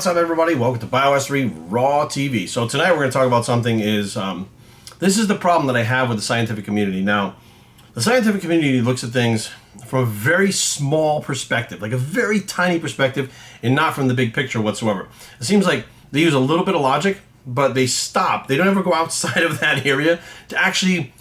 What's up, everybody? Welcome to BioS3 Raw TV. So tonight we're going to talk about something this is the problem that I have with the scientific community. Now, the scientific community looks at things from a very small perspective, like a very tiny perspective, and not from the big picture whatsoever. It seems like they use a little bit of logic, but they stop. They don't ever go outside of that area to actually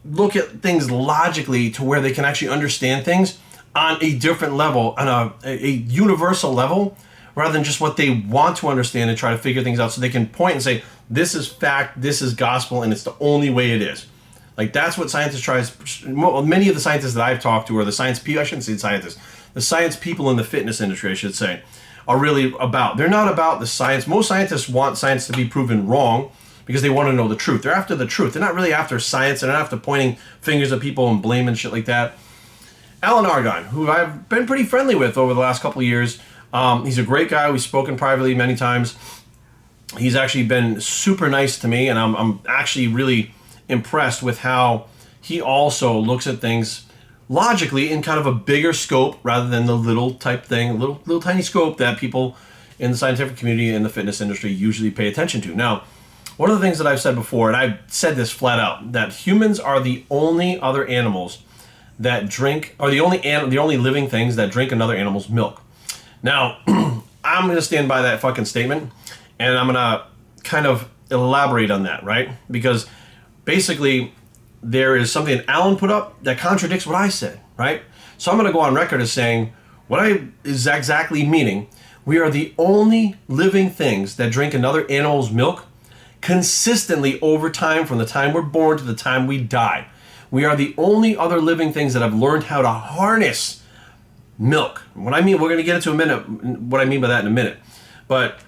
look at things logically to where they can actually understand things on a different level, on a universal level, rather than just what they want to understand and try to figure things out so they can point and say, this is fact, this is gospel, and it's the only way it is. Like, that's what scientists tries. Many of the scientists that I've talked to, or the science people, I shouldn't say scientists, the science people in the fitness industry, I should say, are really about. They're not about the science. Most scientists want science to be proven wrong because they want to know the truth. They're after the truth. They're not really after science. They're not after pointing fingers at people and blaming shit like that. Alan Argonne, who I've been pretty friendly with over the last couple of years. He's a great guy. We've spoken privately many times. He's actually been super nice to me, and I'm actually really impressed with how he also looks at things logically in kind of a bigger scope rather than the little type thing, little tiny scope that people in the scientific community and the fitness industry usually pay attention to. Now, one of the things that I've said before, and I've said this flat out, that humans are the only other animals that drink, or the only living things that drink another animal's milk. Now, I'm going to stand by that fucking statement, and I'm going to kind of elaborate on that, right? Because basically, there is something that Alan put up that contradicts what I said, right? So I'm going to go on record as saying what I is exactly meaning. We are the only living things that drink another animal's milk consistently over time, from the time we're born to the time we die. We are the only other living things that have learned how to harness milk. What I mean, we're going to get into what I mean by that in a minute. But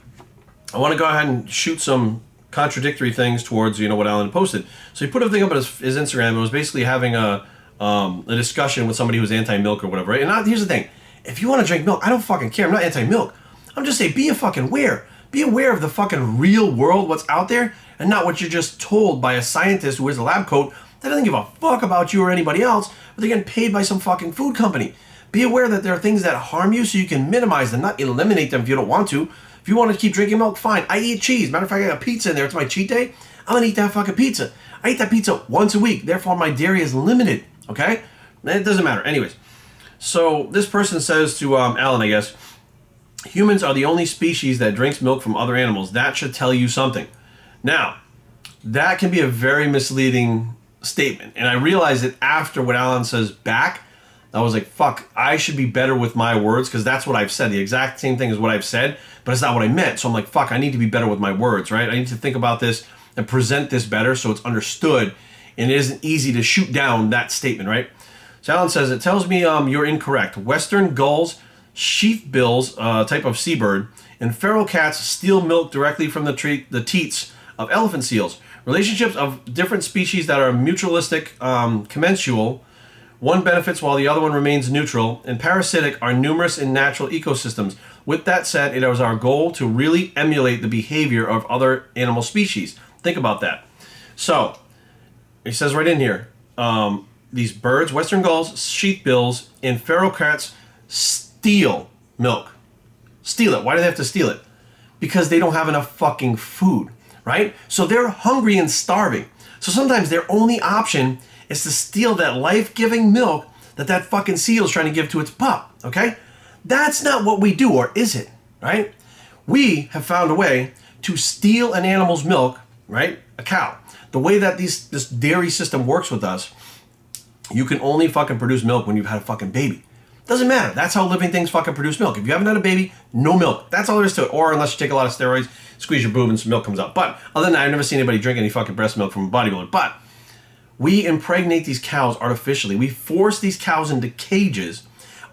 I want to go ahead and shoot some contradictory things towards, what Alan posted. So he put a thing up on his Instagram. It was basically having a discussion with somebody who's anti-milk or whatever, right? And here's the thing. If you want to drink milk, I don't fucking care. I'm not anti-milk. I'm just saying, be a fucking aware. Be aware of the fucking real world, what's out there, and not what you're just told by a scientist who wears a lab coat that doesn't give a fuck about you or anybody else, but they're getting paid by some fucking food company. Be aware that there are things that harm you so you can minimize them, not eliminate them if you don't want to. If you want to keep drinking milk, fine. I eat cheese. Matter of fact, I got pizza in there. It's my cheat day. I'm going to eat that fucking pizza. I eat that pizza once a week. Therefore, my dairy is limited. Okay? It doesn't matter. Anyways, so this person says to Alan, I guess, humans are the only species that drinks milk from other animals. That should tell you something. Now, that can be a very misleading statement. And I realized it after what Alan says back. I was like, fuck, I should be better with my words, because that's what I've said. The exact same thing as what I've said, but it's not what I meant. So I'm like, fuck, I need to be better with my words, right? I need to think about this and present this better so it's understood, and it isn't easy to shoot down that statement, right? So Alan says, it tells me you're incorrect. Western gulls, sheathbills, type of seabird, and feral cats steal milk directly from the teats of elephant seals. Relationships of different species that are mutualistic, commensal. One benefits while the other one remains neutral, and parasitic are numerous in natural ecosystems. With that said, it is our goal to really emulate the behavior of other animal species. Think about that. So, it says right in here, these birds, western gulls, sheathbills, and feral cats steal milk. Steal it. Why do they have to steal it? Because they don't have enough fucking food, right? So they're hungry and starving. So sometimes their only option is to steal that life-giving milk that fucking seal is trying to give to its pup, okay? That's not what we do, or is it, right? We have found a way to steal an animal's milk, right? A cow. The way that this dairy system works with us, you can only fucking produce milk when you've had a fucking baby. Doesn't matter. That's how living things fucking produce milk. If you haven't had a baby, no milk. That's all there is to it. Or unless you take a lot of steroids, squeeze your boob and some milk comes out. But other than that, I've never seen anybody drink any fucking breast milk from a bodybuilder. But we impregnate these cows artificially. We force these cows into cages,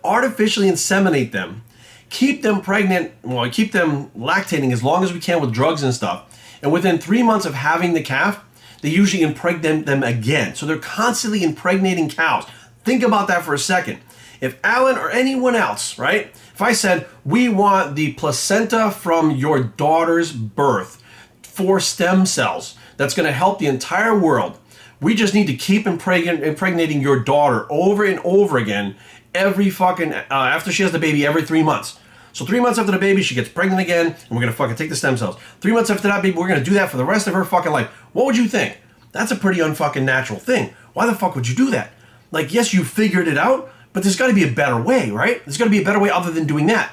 artificially inseminate them, keep them pregnant, keep them lactating as long as we can with drugs and stuff. And within 3 months of having the calf, they usually impregnate them again. So they're constantly impregnating cows. Think about that for a second. If Alan or anyone else, right? If I said, we want the placenta from your daughter's birth for stem cells, that's going to help the entire world. We just need to keep impregnating your daughter over and over again every fucking, after she has the baby every 3 months. So 3 months after the baby, she gets pregnant again, and we're gonna fucking take the stem cells. 3 months after that baby, we're gonna do that for the rest of her fucking life. What would you think? That's a pretty unfucking natural thing. Why the fuck would you do that? Like, yes, you figured it out, but there's gotta be a better way, right? There's gotta be a better way other than doing that.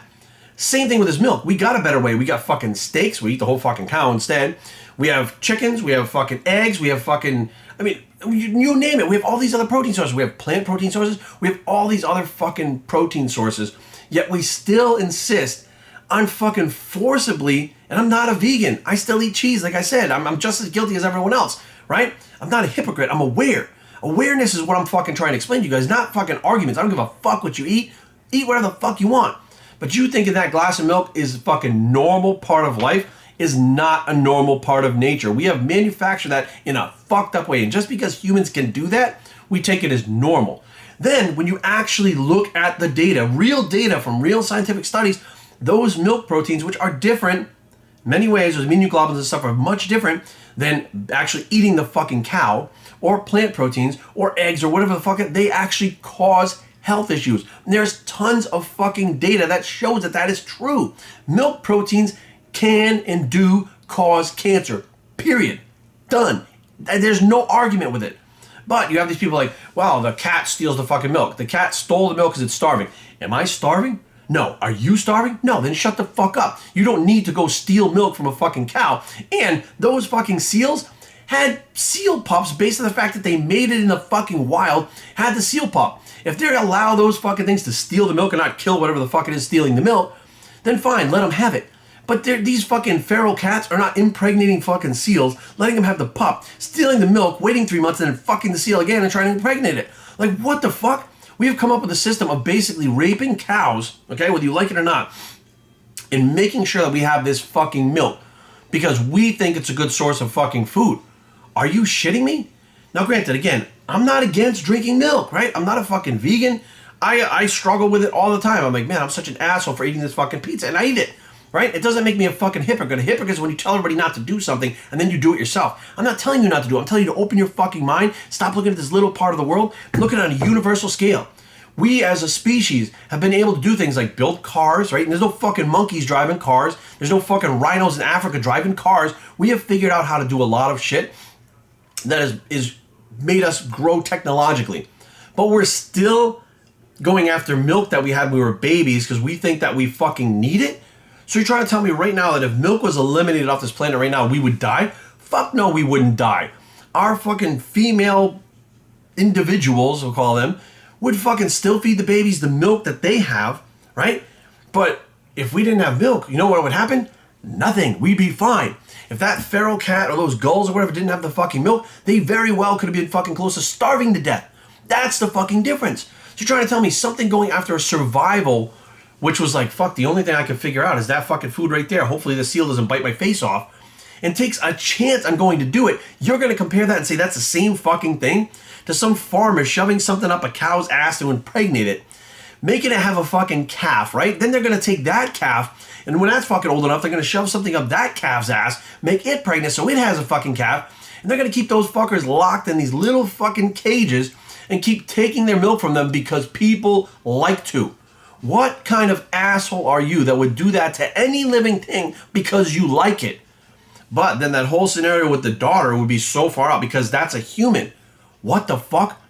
Same thing with this milk. We got a better way. We got fucking steaks. We eat the whole fucking cow instead. We have chickens. We have fucking eggs. We have fucking, I mean, you name it. We have all these other protein sources. We have plant protein sources. We have all these other fucking protein sources. Yet we still insist on fucking forcibly, and I'm not a vegan. I still eat cheese, like I said. I'm just as guilty as everyone else, right? I'm not a hypocrite. I'm aware. Awareness is what I'm fucking trying to explain to you guys, not fucking arguments. I don't give a fuck what you eat. Eat whatever the fuck you want. But you thinking that glass of milk is a fucking normal part of life is not a normal part of nature. We have manufactured that in a fucked up way. And just because humans can do that, we take it as normal. Then when you actually look at the data, real data from real scientific studies, those milk proteins, which are different in many ways, those immunoglobulins and stuff are much different than actually eating the fucking cow or plant proteins or eggs or whatever the fuck, they actually cause health issues. And there's tons of fucking data that shows that that is true. Milk proteins can and do cause cancer. Period. Done. There's no argument with it. But you have these people like, well, the cat steals the fucking milk. The cat stole the milk because it's starving. Am I starving? No. Are you starving? No. Then shut the fuck up. You don't need to go steal milk from a fucking cow. And those fucking seals had seal pups based on the fact that they made it in the fucking wild, had the seal pup. If they allow those fucking things to steal the milk and not kill whatever the fuck it is stealing the milk, then fine, let them have it. But these fucking feral cats are not impregnating fucking seals, letting them have the pup, stealing the milk, waiting 3 months, and then fucking the seal again and trying to impregnate it. Like, what the fuck? We have come up with a system of basically raping cows, okay, whether you like it or not, and making sure that we have this fucking milk because we think it's a good source of fucking food. Are you shitting me? Now, granted, again, I'm not against drinking milk, right? I'm not a fucking vegan. I struggle with it all the time. I'm like, man, I'm such an asshole for eating this fucking pizza, and I eat it, right? It doesn't make me a fucking hypocrite. A hypocrite is when you tell everybody not to do something, and then you do it yourself. I'm not telling you not to do it. I'm telling you to open your fucking mind, stop looking at this little part of the world, look at it on a universal scale. We, as a species, have been able to do things like build cars, right? And there's no fucking monkeys driving cars. There's no fucking rhinos in Africa driving cars. We have figured out how to do a lot of shit that is made us grow technologically. But we're still going after milk that we had when we were babies because we think that we fucking need it. So you're trying to tell me right now that if milk was eliminated off this planet right now, we would die? Fuck no, we wouldn't die. Our fucking female individuals, we'll call them, would fucking still feed the babies the milk that they have, right? But if we didn't have milk, you know what would happen? Nothing. We'd be fine. If that feral cat or those gulls or whatever didn't have the fucking milk, they very well could have been fucking close to starving to death. That's the fucking difference. So you're trying to tell me something going after a survival, which was like, fuck, the only thing I can figure out is that fucking food right there. Hopefully the seal doesn't bite my face off. And takes a chance I'm going to do it. You're going to compare that and say that's the same fucking thing to some farmer shoving something up a cow's ass to impregnate it, making it have a fucking calf, right? Then they're going to take that calf, and when that's fucking old enough, they're going to shove something up that calf's ass, make it pregnant so it has a fucking calf, and they're going to keep those fuckers locked in these little fucking cages and keep taking their milk from them because people like to. What kind of asshole are you that would do that to any living thing because you like it? But then that whole scenario with the daughter would be so far out because that's a human. What the fuck?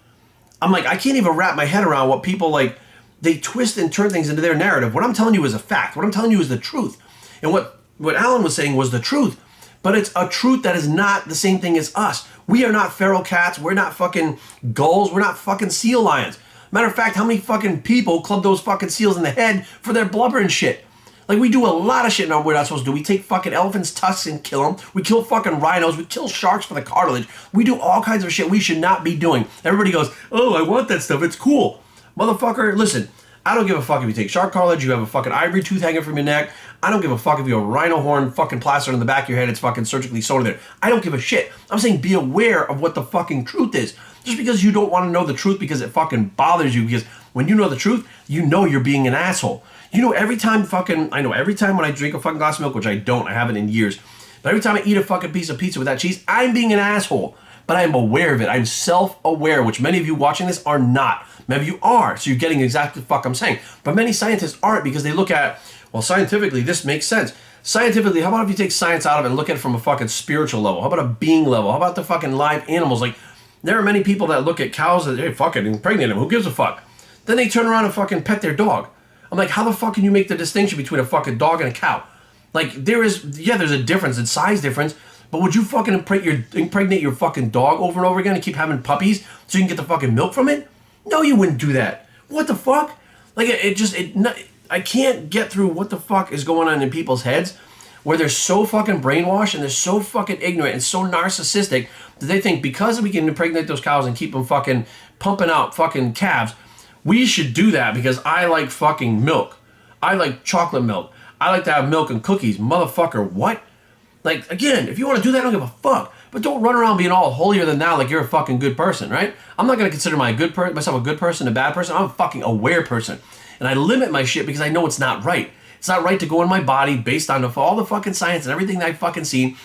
I'm like, I can't even wrap my head around what people like. They twist and turn things into their narrative. What I'm telling you is a fact. What I'm telling you is the truth. And what Alan was saying was the truth. But it's a truth that is not the same thing as us. We are not feral cats. We're not fucking gulls. We're not fucking seal lions. Matter of fact, how many fucking people club those fucking seals in the head for their blubber and shit? Like, we do a lot of shit we're not supposed to do. We take fucking elephants' tusks and kill them. We kill fucking rhinos. We kill sharks for the cartilage. We do all kinds of shit we should not be doing. Everybody goes, oh, I want that stuff. It's cool. Motherfucker, listen, I don't give a fuck if you take shark cartilage, you have a fucking ivory tooth hanging from your neck. I don't give a fuck if you have a rhino horn fucking plastered on the back of your head. It's fucking surgically sewn in there. I don't give a shit. I'm saying be aware of what the fucking truth is. Just because you don't want to know the truth because it fucking bothers you, because when you know the truth, you know you're being an asshole. You know, every time when I drink a fucking glass of milk, which I don't, I haven't in years, but every time I eat a fucking piece of pizza with that cheese, I'm being an asshole. But I'm aware of it. I'm self-aware, which many of you watching this are not. Maybe you are, so you're getting exactly the fuck I'm saying. But many scientists aren't because they look at, Well, scientifically, this makes sense. Scientifically, how about if you take science out of it and look at it from a fucking spiritual level? How about a being level? How about the fucking live animals? Like, there are many people that look at cows and, hey, fuck it, impregnate them. Who gives a fuck? Then they turn around and fucking pet their dog. I'm like, how the fuck can you make the distinction between a fucking dog and a cow? Like, there's a difference, it's size difference, but would you fucking impregnate your fucking dog over and over again and keep having puppies so you can get the fucking milk from it? No, you wouldn't do that. What the fuck? Like, I can't get through what the fuck is going on in people's heads where they're so fucking brainwashed and they're so fucking ignorant and so narcissistic that they think because we can impregnate those cows and keep them fucking pumping out fucking calves, we should do that because I like fucking milk. I like chocolate milk. I like to have milk and cookies. Motherfucker, what? Like, again, if you want to do that, I don't give a fuck. But don't run around being all holier than thou like you're a fucking good person, right? I'm not going to consider myself a good person, a bad person. I'm a fucking aware person. And I limit my shit because I know it's not right. It's not right to go in my body based on all the fucking science and everything that I've fucking seen.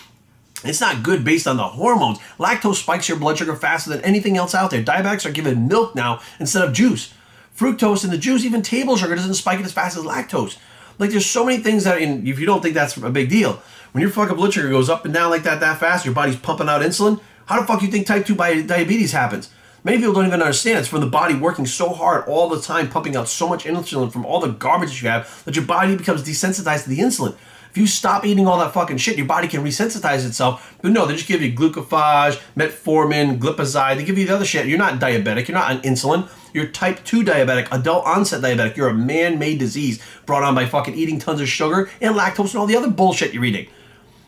It's not good based on the hormones. Lactose spikes your blood sugar faster than anything else out there. Diabetics are given milk now instead of juice. Fructose in the juice, even table sugar, doesn't spike it as fast as lactose. Like, there's so many things that, if you don't think that's a big deal, when your fucking blood sugar goes up and down like that fast, your body's pumping out insulin, how the fuck do you think type 2 diabetes happens? Many people don't even understand. It's from the body working so hard all the time, pumping out so much insulin from all the garbage that you have, that your body becomes desensitized to the insulin. If you stop eating all that fucking shit, your body can resensitize itself. But no, they just give you glucophage, metformin, glipizide. They give you the other shit. You're not diabetic. You're not on insulin. You're type 2 diabetic, adult onset diabetic. You're a man-made disease brought on by fucking eating tons of sugar and lactose and all the other bullshit you're eating.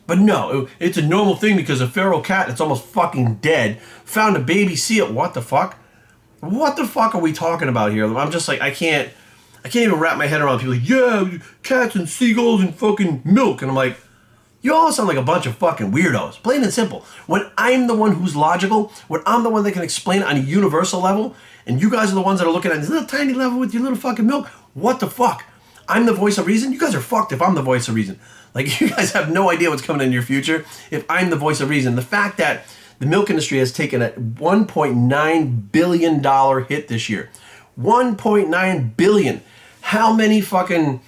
But no, it's a normal thing because a feral cat that's almost fucking dead found a baby seal. What the fuck? What the fuck are we talking about here? I'm just like, I can't even wrap my head around people like, yeah, cats and seagulls and fucking milk. And I'm like, you all sound like a bunch of fucking weirdos. Plain and simple. When I'm the one who's logical, when I'm the one that can explain it on a universal level, and you guys are the ones that are looking at this little tiny level with your little fucking milk, what the fuck? I'm the voice of reason? You guys are fucked if I'm the voice of reason. Like, you guys have no idea what's coming in your future if I'm the voice of reason. The fact that the milk industry has taken a $1.9 billion hit this year. $1.9 billion. How many fucking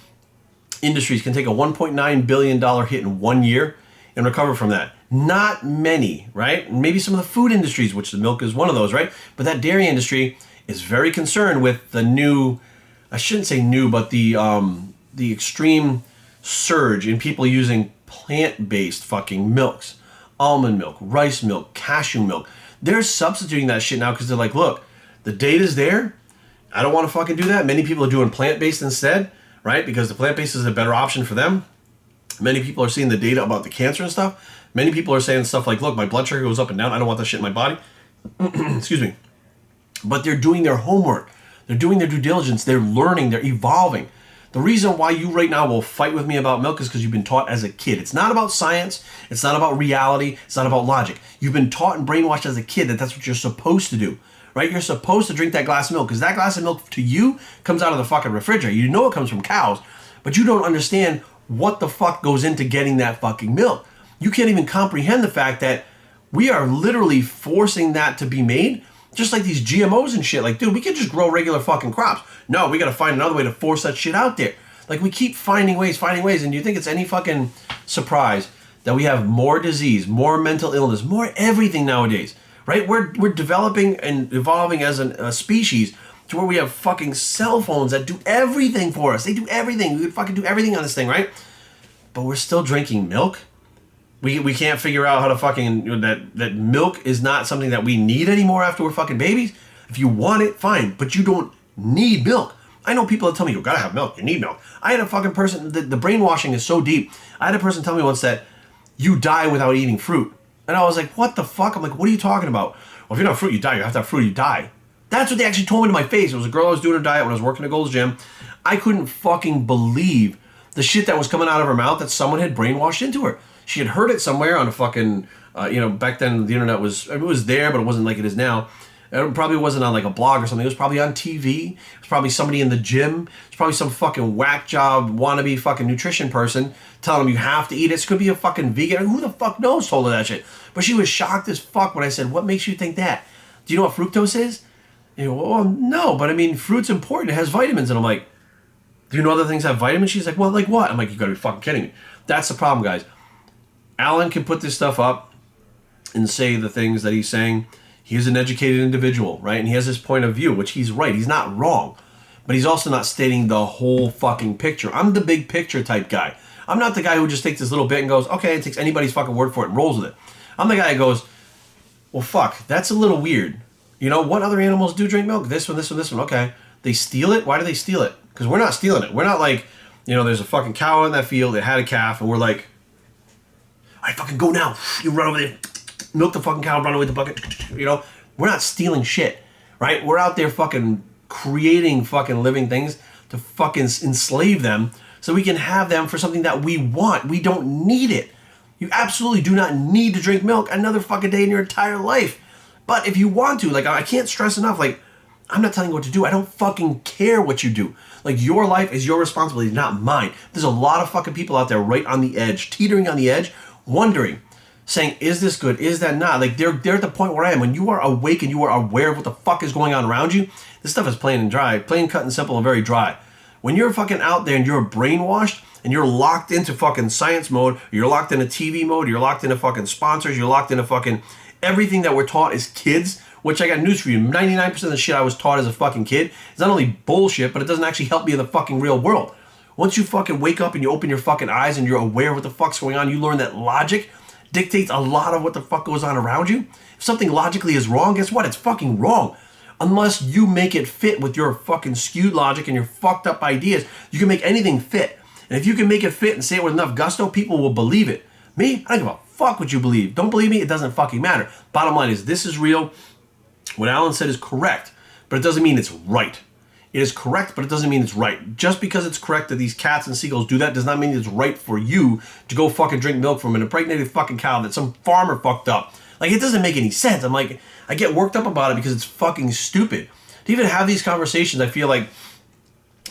industries can take a $1.9 billion hit in 1 year and recover from that? Not many, right? Maybe some of the food industries, which the milk is one of those, right? But that dairy industry is very concerned with the new, I shouldn't say new, but the extreme surge in people using plant-based fucking milks. Almond milk, rice milk, cashew milk. They're substituting that shit now because they're like, look, the data's there. I don't want to fucking do that. Many people are doing plant-based instead, right? Because the plant-based is a better option for them. Many people are seeing the data about the cancer and stuff. Many people are saying stuff like, look, my blood sugar goes up and down. I don't want that shit in my body. Excuse me. But they're doing their homework. They're doing their due diligence. They're learning. They're evolving. The reason why you right now will fight with me about milk is because you've been taught as a kid. It's not about science. It's not about reality. It's not about logic. You've been taught and brainwashed as a kid that that's what you're supposed to do, right? You're supposed to drink that glass of milk because that glass of milk to you comes out of the fucking refrigerator. You know it comes from cows, but you don't understand what the fuck goes into getting that fucking milk. You can't even comprehend the fact that we are literally forcing that to be made. Just like these GMOs and shit. Like, dude, we could just grow regular fucking crops. No, we gotta find another way to force that shit out there. Like, we keep finding ways. And you think it's any fucking surprise that we have more disease, more mental illness, more everything nowadays, right? We're developing and evolving as a species to where we have fucking cell phones that do everything for us. They do everything. We could fucking do everything on this thing, right? But we're still drinking milk. We can't figure out how to fucking, that milk is not something that we need anymore after we're fucking babies. If you want it, fine, but you don't need milk. I know people that tell me, you gotta have milk, you need milk. I had a fucking person, the brainwashing is so deep. I had a person tell me once that you die without eating fruit. And I was like, what the fuck? I'm like, what are you talking about? Well, if you're not fruit, you die. You have to have fruit, you die. That's what they actually told me to my face. It was a girl I was doing a diet when I was working at Gold's Gym. I couldn't fucking believe the shit that was coming out of her mouth that someone had brainwashed into her. She had heard it somewhere on a fucking, back then the internet it was there, but it wasn't like it is now. It probably wasn't on like a blog or something. It was probably on TV. It was probably somebody in the gym. It's probably some fucking whack job wannabe fucking nutrition person telling them you have to eat it. It could be a fucking vegan. Who the fuck knows told her that shit? But she was shocked as fuck when I said, what makes you think that? Do you know what fructose is? And you go, well, no, but I mean, fruit's important. It has vitamins. And I'm like, Do you know other things have vitamins? She's like, well, like what? I'm like, you gotta be fucking kidding me. That's the problem, guys. Alan can put this stuff up and say the things that he's saying. He's an educated individual, right? And he has this point of view, which he's right. He's not wrong. But he's also not stating the whole fucking picture. I'm the big picture type guy. I'm not the guy who just takes this little bit and goes, okay, and takes anybody's fucking word for it and rolls with it. I'm the guy that goes, well, fuck, that's a little weird. You know, what other animals do drink milk? This one, this one, this one. Okay. They steal it? Why do they steal it? Because we're not stealing it. We're not like, you know, there's a fucking cow in that field. It had a calf. And we're like, all right, fucking go now. You run over there. Milk the fucking cow. Run away with the bucket. You know, we're not stealing shit. Right? We're out there fucking creating fucking living things to fucking enslave them so we can have them for something that we want. We don't need it. You absolutely do not need to drink milk another fucking day in your entire life. But if you want to, like, I can't stress enough, like, I'm not telling you what to do. I don't fucking care what you do. Like, your life is your responsibility, not mine. There's a lot of fucking people out there right on the edge, teetering on the edge, wondering, saying, is this good? Is that not? Like, they're at the point where I am. When you are awake and you are aware of what the fuck is going on around you, this stuff is plain and dry, plain, cut, and simple, and very dry. When you're fucking out there and you're brainwashed and you're locked into fucking science mode, you're locked into TV mode, you're locked into fucking sponsors, you're locked into fucking everything that we're taught as kids, which I got news for you, 99% of the shit I was taught as a fucking kid is not only bullshit, but it doesn't actually help me in the fucking real world. Once you fucking wake up and you open your fucking eyes and you're aware of what the fuck's going on, you learn that logic dictates a lot of what the fuck goes on around you. If something logically is wrong, guess what? It's fucking wrong. Unless you make it fit with your fucking skewed logic and your fucked up ideas, you can make anything fit. And if you can make it fit and say it with enough gusto, people will believe it. Me, I don't give a fuck what you believe. Don't believe me, it doesn't fucking matter. Bottom line is, this is real. What Alan said is correct, but it doesn't mean it's right. It is correct, but it doesn't mean it's right. Just because it's correct that these cats and seagulls do that does not mean it's right for you to go fucking drink milk from an impregnated fucking cow that some farmer fucked up. Like, it doesn't make any sense. I'm like, I get worked up about it because it's fucking stupid. To even have these conversations, I feel like,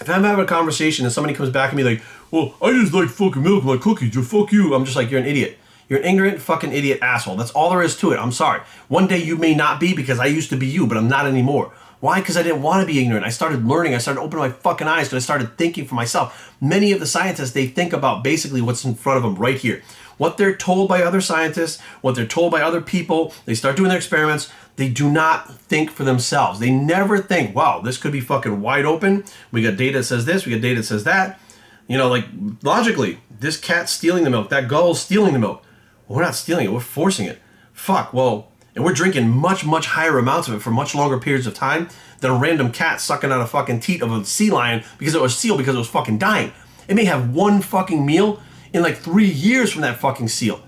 if I'm having a conversation and somebody comes back at me like, well, I just like fucking milk and my cookies, or fuck you, I'm just like, you're an idiot. You're an ignorant fucking idiot asshole. That's all there is to it. I'm sorry. One day you may not be because I used to be you, but I'm not anymore. Why? Because I didn't want to be ignorant. I started learning. I started opening my fucking eyes because I started thinking for myself. Many of the scientists, they think about basically what's in front of them right here. What they're told by other scientists, what they're told by other people, they start doing their experiments. They do not think for themselves. They never think, wow, this could be fucking wide open. We got data that says this. We got data that says that. You know, like, logically, this cat's stealing the milk. That gull's stealing the milk. Well, we're not stealing it. We're forcing it. Fuck, well, and we're drinking much, much higher amounts of it for much longer periods of time than a random cat sucking out a fucking teat of a sea lion because it was seal because it was fucking dying. It may have one fucking meal in like 3 years from that fucking seal.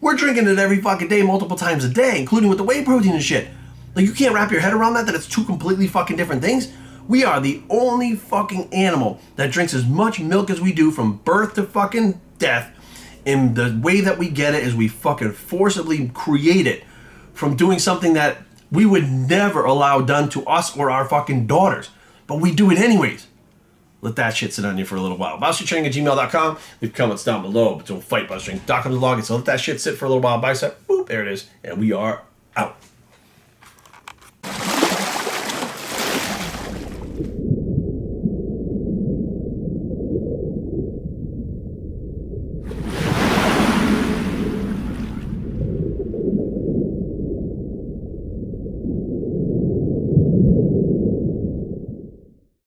We're drinking it every fucking day, multiple times a day, including with the whey protein and shit. Like, you can't wrap your head around that it's two completely fucking different things. We are the only fucking animal that drinks as much milk as we do from birth to fucking death. And the way that we get it is we fucking forcibly create it from doing something that we would never allow done to us or our fucking daughters. But we do it anyways. Let that shit sit on you for a little while. BioStreetTraining@gmail.com. Leave comments down below, but don't fight BioStreet.com to log it. So let that shit sit for a little while. Bicep, boop, there it is. And we are out.